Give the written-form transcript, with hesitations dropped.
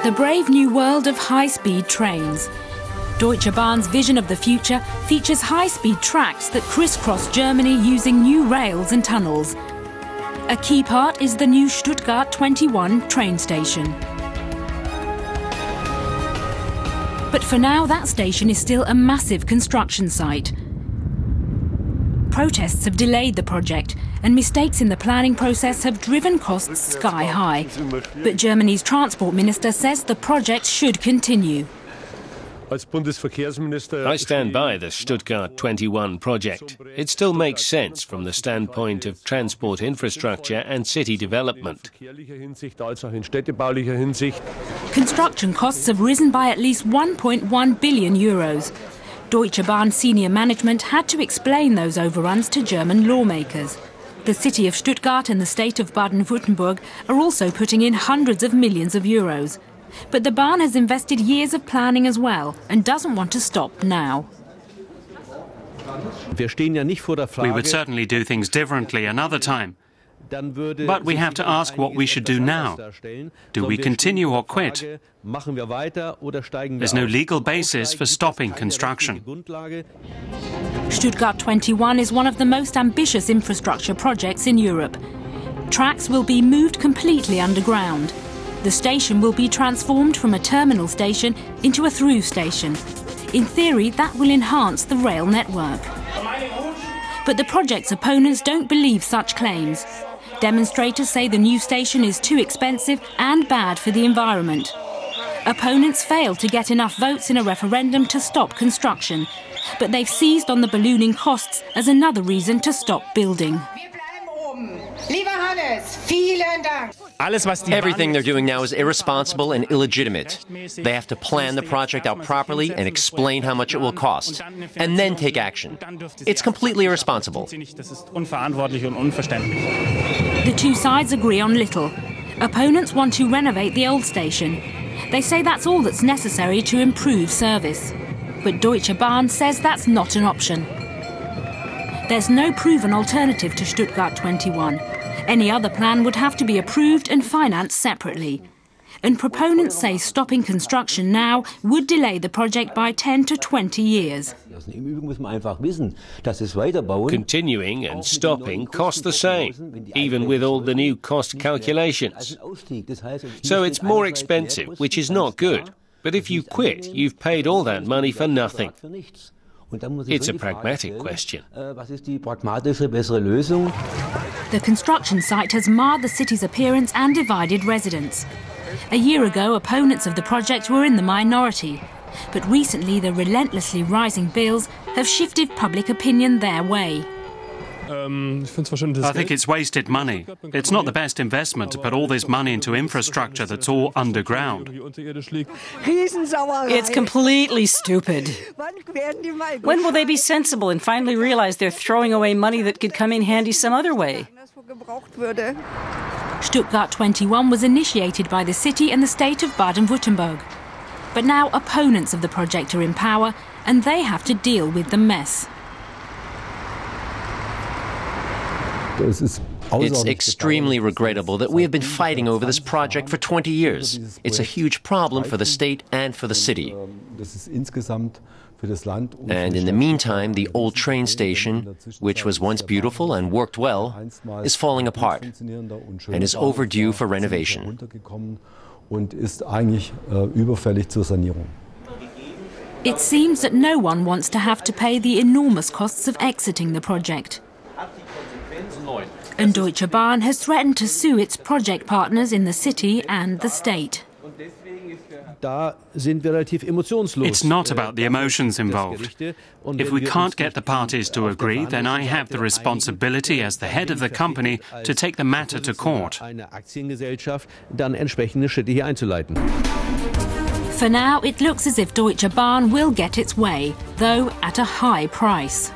The brave new world of high-speed trains. Deutsche Bahn's vision of the future features high-speed tracks that crisscross Germany using new rails and tunnels. A key part is the new Stuttgart 21 train station. But for now, that station is still a massive construction site. Protests have delayed the project, and mistakes in the planning process have driven costs sky high. But Germany's transport minister says the project should continue. I stand by the Stuttgart 21 project. It still makes sense from the standpoint of transport infrastructure and city development. Construction costs have risen by at least 1.1 billion euros. Deutsche Bahn senior management had to explain those overruns to German lawmakers. The city of Stuttgart and the state of Baden-Württemberg are also putting in hundreds of millions of euros. But the Bahn has invested years of planning as well and doesn't want to stop now. We would certainly do things differently another time. But we have to ask what we should do now. Do we continue or quit? There's no legal basis for stopping construction. Stuttgart 21 is one of the most ambitious infrastructure projects in Europe. Tracks will be moved completely underground. The station will be transformed from a terminal station into a through station. In theory, that will enhance the rail network. But the project's opponents don't believe such claims. Demonstrators say the new station is too expensive and bad for the environment. Opponents failed to get enough votes in a referendum to stop construction, but they've seized on the ballooning costs as another reason to stop building. Everything they're doing now is irresponsible and illegitimate. They have to plan the project out properly and explain how much it will cost, and then take action. It's completely irresponsible. The two sides agree on little. Opponents want to renovate the old station. They say that's all that's necessary to improve service. But Deutsche Bahn says that's not an option. There's no proven alternative to Stuttgart 21. Any other plan would have to be approved and financed separately. And proponents say stopping construction now would delay the project by 10 to 20 years. Continuing and stopping cost the same, even with all the new cost calculations. So it's more expensive, which is not good. But if you quit, you've paid all that money for nothing. It's a pragmatic question. The construction site has marred the city's appearance and divided residents. A year ago, opponents of the project were in the minority. But recently, the relentlessly rising bills have shifted public opinion their way. I think it's wasted money. It's not the best investment to put all this money into infrastructure that's all underground. It's completely stupid. When will they be sensible and finally realize they're throwing away money that could come in handy some other way? Stuttgart 21 was initiated by the city and the state of Baden-Württemberg. But now opponents of the project are in power and they have to deal with the mess. It's extremely regrettable that we have been fighting over this project for 20 years. It's a huge problem for the state and for the city. And in the meantime, the old train station, which was once beautiful and worked well, is falling apart and is overdue for renovation. It seems that no one wants to have to pay the enormous costs of exiting the project. And Deutsche Bahn has threatened to sue its project partners in the city and the state. It's not about the emotions involved. If we can't get the parties to agree, then I have the responsibility as the head of the company to take the matter to court. For now, it looks as if Deutsche Bahn will get its way, though at a high price.